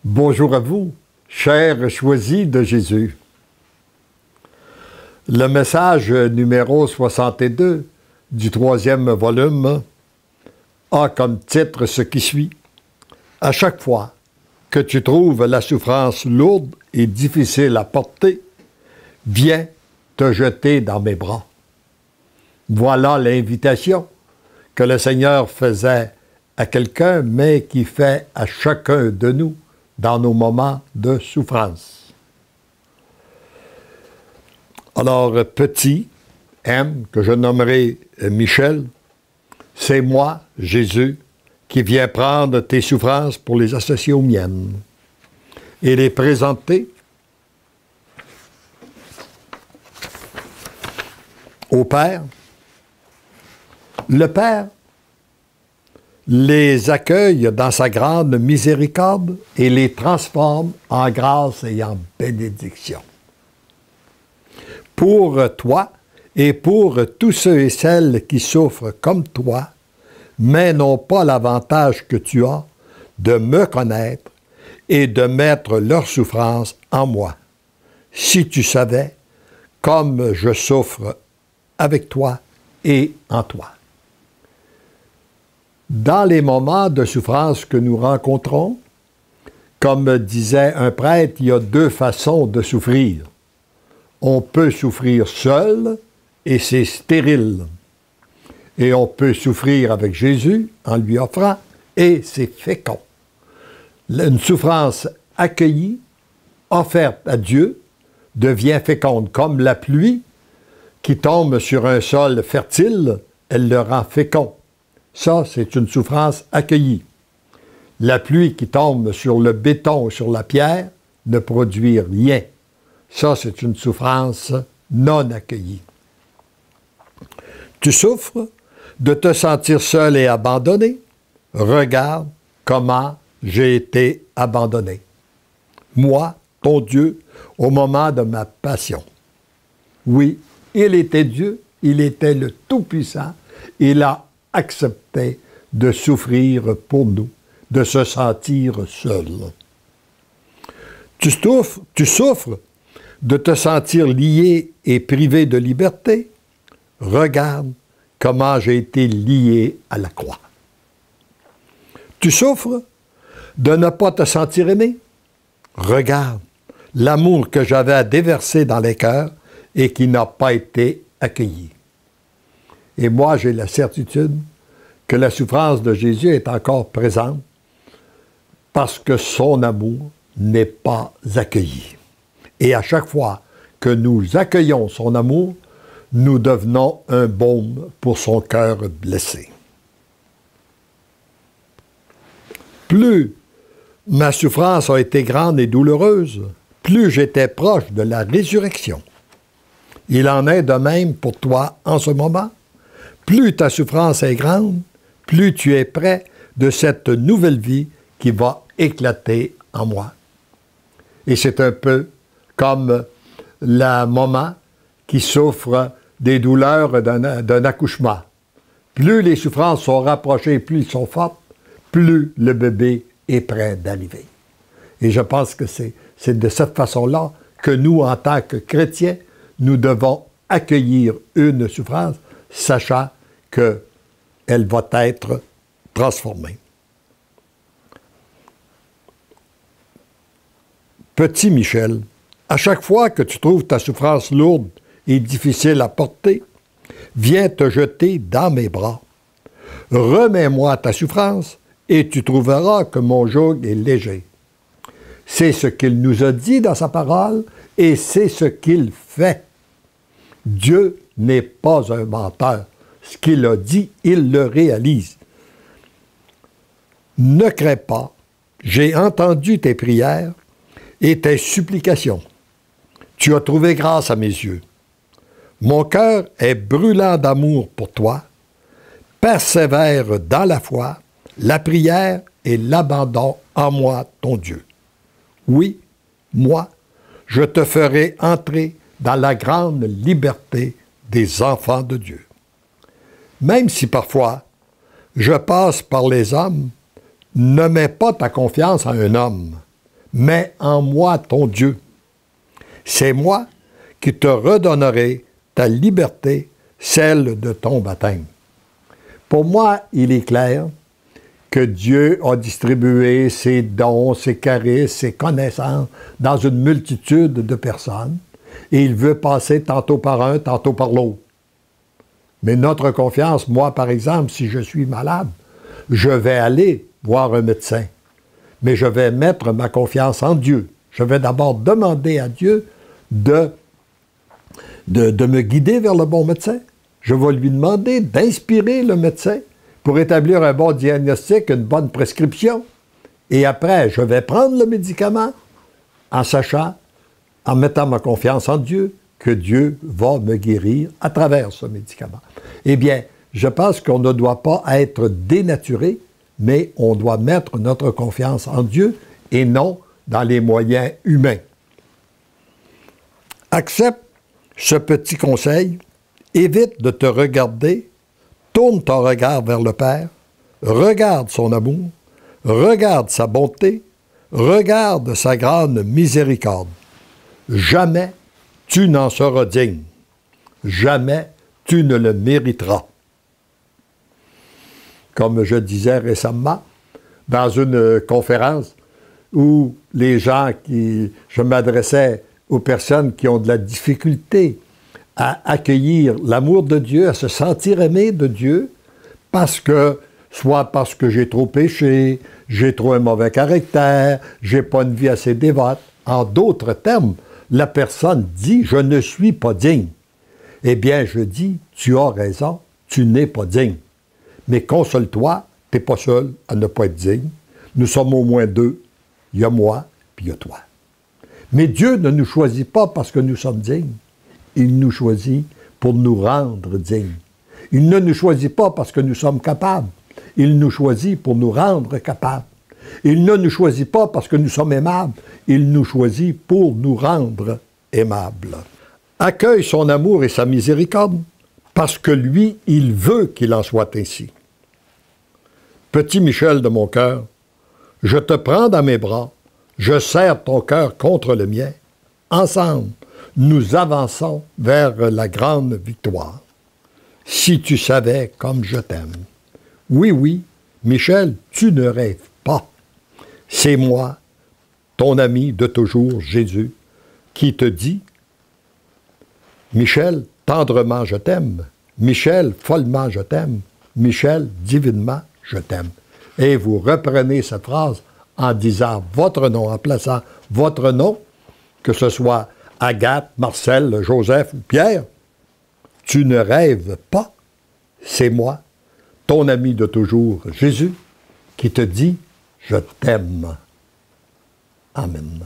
Bonjour à vous, chers choisis de Jésus. Le message numéro 62 du troisième volume a comme titre ce qui suit. À chaque fois que tu trouves la souffrance lourde et difficile à porter, viens te jeter dans mes bras. Voilà l'invitation que le Seigneur faisait à quelqu'un, mais qui fait à chacun de nous dans nos moments de souffrance. Alors, petit M, que je nommerai Michel, c'est moi, Jésus, qui viens prendre tes souffrances pour les associer aux miennes et les présenter au Père. Le Père les accueille dans sa grande miséricorde et les transforme en grâce et en bénédiction. Pour toi et pour tous ceux et celles qui souffrent comme toi, mais n'ont pas l'avantage que tu as de me connaître et de mettre leur souffrance en moi. Si tu savais comme je souffre avec toi et en toi. Dans les moments de souffrance que nous rencontrons, comme disait un prêtre, il y a deux façons de souffrir. On peut souffrir seul et c'est stérile. Et on peut souffrir avec Jésus en lui offrant et c'est fécond. Une souffrance accueillie, offerte à Dieu, devient féconde. Comme la pluie qui tombe sur un sol fertile, elle le rend fécond. Ça, c'est une souffrance accueillie. La pluie qui tombe sur le béton ou sur la pierre ne produit rien. Ça, c'est une souffrance non accueillie. Tu souffres de te sentir seul et abandonné? Regarde comment j'ai été abandonné. Moi, ton Dieu, au moment de ma passion. Oui, il était Dieu, il était le Tout-Puissant, il a accepté de souffrir pour nous, de se sentir seul. Tu souffres de te sentir lié et privé de liberté? Regarde comment j'ai été lié à la croix. Tu souffres de ne pas te sentir aimé? Regarde l'amour que j'avais à déverser dans les cœurs et qui n'a pas été accueilli. Et moi, j'ai la certitude que la souffrance de Jésus est encore présente parce que son amour n'est pas accueilli. Et à chaque fois que nous accueillons son amour, nous devenons un baume pour son cœur blessé. Plus ma souffrance a été grande et douloureuse, plus j'étais proche de la résurrection. Il en est de même pour toi en ce moment. Plus ta souffrance est grande, plus tu es près de cette nouvelle vie qui va éclater en moi. Et c'est un peu comme la maman qui souffre des douleurs d'un accouchement. Plus les souffrances sont rapprochées, plus elles sont fortes, plus le bébé est prêt d'arriver. Et je pense que c'est de cette façon-là que nous, en tant que chrétiens, nous devons accueillir une souffrance, sachant qu'elle va être transformée. Petit Michel, à chaque fois que tu trouves ta souffrance lourde et difficile à porter, viens te jeter dans mes bras. Remets-moi ta souffrance et tu trouveras que mon joug est léger. C'est ce qu'il nous a dit dans sa parole et c'est ce qu'il fait. Dieu n'est pas un menteur. Ce qu'il a dit, il le réalise. Ne crains pas, j'ai entendu tes prières et tes supplications. Tu as trouvé grâce à mes yeux. Mon cœur est brûlant d'amour pour toi. Persévère dans la foi, la prière et l'abandon en moi, ton Dieu. Oui, moi, je te ferai entrer dans la grande liberté des enfants de Dieu. Même si parfois je passe par les hommes, ne mets pas ta confiance en un homme, mets en moi ton Dieu. C'est moi qui te redonnerai ta liberté, celle de ton baptême. Pour moi, il est clair que Dieu a distribué ses dons, ses charismes, ses connaissances dans une multitude de personnes et il veut passer tantôt par un, tantôt par l'autre. Mais notre confiance, moi par exemple, si je suis malade, je vais aller voir un médecin, mais je vais mettre ma confiance en Dieu. Je vais d'abord demander à Dieu de me guider vers le bon médecin. Je vais lui demander d'inspirer le médecin pour établir un bon diagnostic, une bonne prescription. Et après, je vais prendre le médicament en sachant, en mettant ma confiance en Dieu, que Dieu va me guérir à travers ce médicament. Eh bien, je pense qu'on ne doit pas être dénaturé, mais on doit mettre notre confiance en Dieu et non dans les moyens humains. Accepte ce petit conseil, évite de te regarder, tourne ton regard vers le Père, regarde son amour, regarde sa bonté, regarde sa grande miséricorde. Jamais tu n'en seras digne. Jamais tu ne le mériteras. Comme je disais récemment, dans une conférence où je m'adressais aux personnes qui ont de la difficulté à accueillir l'amour de Dieu, à se sentir aimé de Dieu, soit parce que j'ai trop péché, j'ai trop un mauvais caractère, j'ai pas une vie assez dévote. En d'autres termes, la personne dit « je ne suis pas digne ». Eh bien, je dis « tu as raison, tu n'es pas digne ». Mais console-toi, tu n'es pas seul à ne pas être digne. Nous sommes au moins deux. Il y a moi, puis il y a toi. Mais Dieu ne nous choisit pas parce que nous sommes dignes. Il nous choisit pour nous rendre dignes. Il ne nous choisit pas parce que nous sommes capables. Il nous choisit pour nous rendre capables. Il ne nous choisit pas parce que nous sommes aimables. Il nous choisit pour nous rendre aimables. Accueille son amour et sa miséricorde parce que lui, il veut qu'il en soit ainsi. Petit Michel de mon cœur, je te prends dans mes bras, je serre ton cœur contre le mien. Ensemble, nous avançons vers la grande victoire. Si tu savais comme je t'aime. Oui, oui, Michel, tu ne rêves pas. C'est moi, ton ami de toujours, Jésus, qui te dit, Michel, tendrement je t'aime. Michel, follement je t'aime. Michel, divinement je t'aime. Et vous reprenez cette phrase en disant votre nom, en plaçant votre nom, que ce soit Agathe, Marcel, Joseph ou Pierre. Tu ne rêves pas. C'est moi, ton ami de toujours, Jésus, qui te dit « Je t'aime ». Amen.